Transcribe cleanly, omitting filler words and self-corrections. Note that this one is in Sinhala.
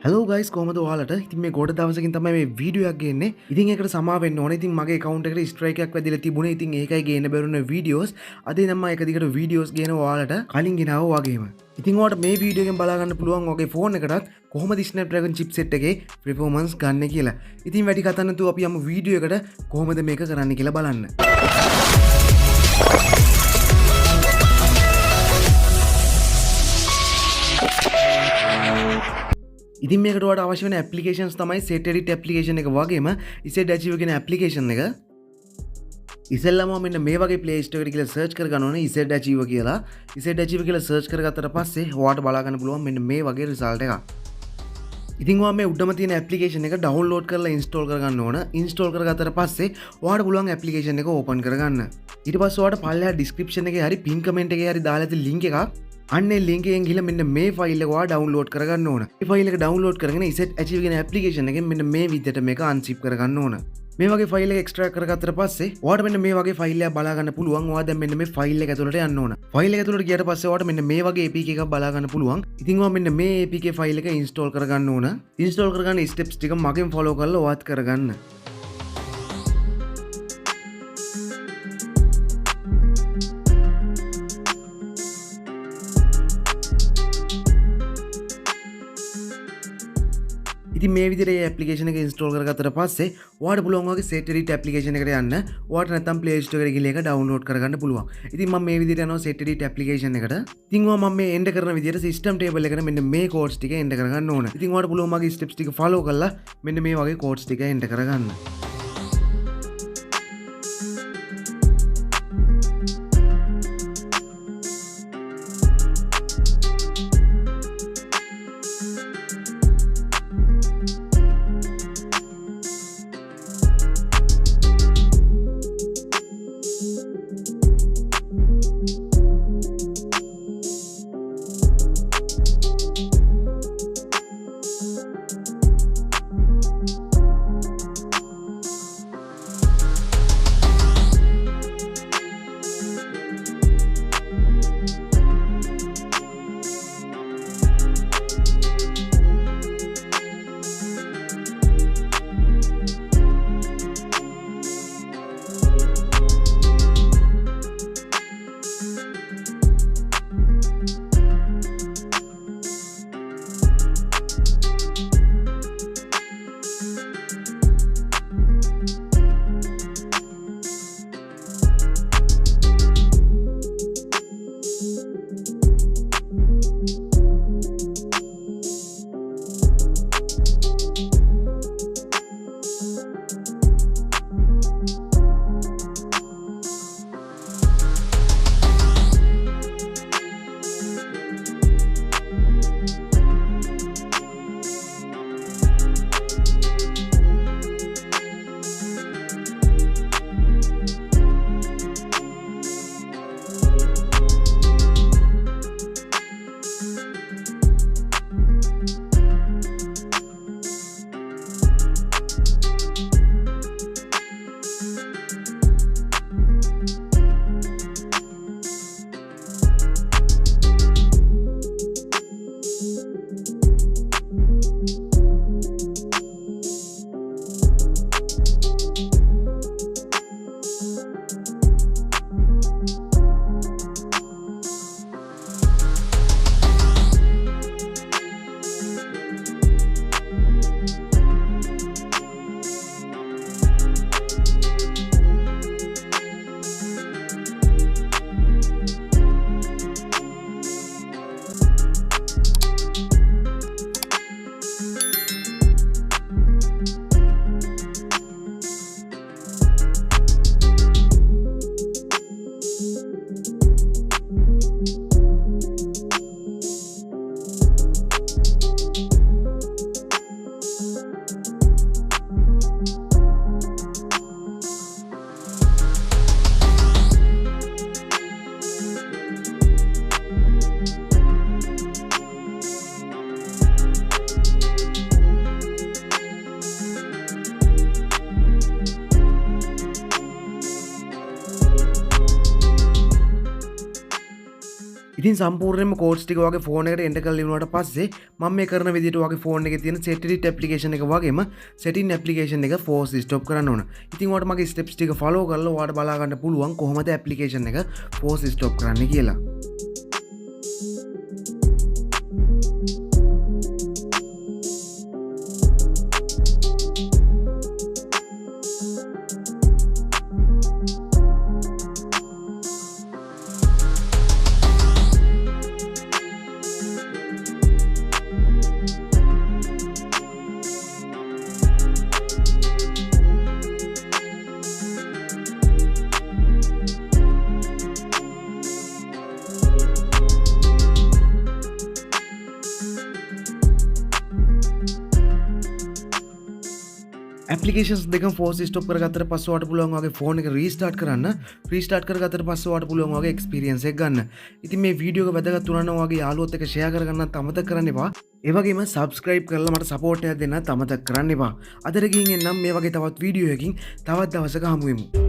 Hello guys කොහමද ඔයාලට? ඉතින් මේ ගොඩ දවසකින් තමයි මේ වීඩියෝ එකක් ගේන්නේ. ඉතින් ඒකට සමා වෙන්න ඕනේ. ඉතින් මගේ account එකට strike එකක් වැදිලා තිබුණේ. ඉතින් ඒකයි ගේන්න බැරුණ videos. අද නම් මම එක දිගට videos ගේන ඔයාලට කලින් ගෙනාවා වගේම. ඉතින් ඔයාලට මේ වීඩියෝ එකෙන් බලා ගන්න පුළුවන් ඔයාගේ phone එකටත් කොහොමද Snapdragon chipset එකේ performance ගන්න කියලා. ඉතින් වැඩි කතා නැතුව අපි යමු වීඩියෝ එකට කොහොමද මේක කරන්න කියලා බලන්න. ඉතින් මේකට ඔයාලට අවශ්‍ය වෙන applications තමයි set edit application එක වගේම set achieve කියන application එක. ඉතින්ලම මෙන්න මේ වගේ Play Store එකට කියලා search කරගන්න ඕනේ set achieve කියලා. set achieve කියලා search කරගත්තට පස්සේ ඔයාලට බලා ගන්න පුළුවන් මෙන්න මේ වගේ result එකක්. ඉතින් ඔයා මේ උඩම තියෙන application එක download කරලා install කරගන්න ඕන. install කරගත්තට පස්සේ ඔයාලට පුළුවන් application එක open කරගන්න. ඊට පස්සේ ඔයාලට පල්ලෙහා description එකේ හරි pin comment එකේ හරි දාලා තියෙන link එකක් අන්නේ link එකෙන් ගිහලා මෙන්න මේ ෆයිල් එක ඔයා download කරගන්න ඕන. මේ ෆයිල් එක download කරගෙන set achieve කියන application එකෙන් මෙන්න මේ විදිහට මේක unzip කරගන්න ඕන. මේ වගේ ෆයිල් එක extract කරගත්තට පස්සේ ඔයාලට මෙන්න මේ වගේ ෆයිල් එකක් බලා ගන්න පුළුවන්. ඔයා දැන් මෙන්න මේ ෆයිල් එක ඇතුළට යන්න ඕන. ෆයිල් එක ඇතුළට ගියට පස්සේ ඔයාලට මෙන්න මේ වගේ APK එකක් බලා ගන්න පුළුවන්. ඉතින් ඔයා මෙන්න මේ APK ෆයිල් එක install කරගන්න ඕන. install කරගන්න steps ටික මගෙන් follow කරලා ඔයාත් කරගන්න. ඉතින් මේ විදිහට මේ application එක install කරගත්තට පස්සේ ඔයාලට පුළුවන් වගේ set edit application එකට යන්න. ඔයාලට නැත්නම් Play Store එකට ගිහලා ඒක download කරගන්න පුළුවන්. ඉතින් මම මේ විදිහට යනවා set edit application එකට. ඉතින් මම මේ end කරන විදිහට system table එකට මෙන්න මේ codes ටික end කරගන්න ඕන. ඉතින් ඔයාලට පුළුවන් මගේ steps ටික follow කරලා මෙන්න මේ වගේ codes ටික end කරගන්න. ඉතින් සම්පූර්ණයෙන්ම කෝඩ්ස් ටික වගේ ෆෝන් එකට එන්ටර් කරලා ඉවරනට පස්සේ මම මේ කරන විදිහට වගේ ෆෝන් එකේ තියෙන set edit application එක වගේම setting application එක force stop කරන්න ඕන. ඉතින් ඔයාලට මගේ steps ටික follow කරලා ඔයාලට බලා ගන්න පුළුවන් කොහොමද application එක force stop කරන්නේ කියලා. ඇප්ලිකේෂන්ස් දෙකම ෆෝස් ස්ටොප් කරගත්තට පස්සේ ඔයාලට පුළුවන් වගේ ෆෝන් එක රීස්ටාර්ට් කරන්න. රීස්ටාර්ට් කරගත්තට පස්සේ ඔයාලට පුළුවන් වගේ එක්ස්පීරියන්ස් එක ගන්න. ඉතින් මේ වීඩියෝ එක වැදගත් වුණා නම් ඔයාගේ යාළුවොත් එක්ක ෂෙයා කරගන්නත් අමතක කරන්න එපා. ඒ වගේම සබ්ස්ක්‍රයිබ් කරලා මට සපෝට් එකක් දෙන්නත් අමතක කරන්න එපා. අදට ගිහින් එන්නම් මේ වගේ තවත් වීඩියෝ එකකින් තවත් දවසක හමු වෙමු.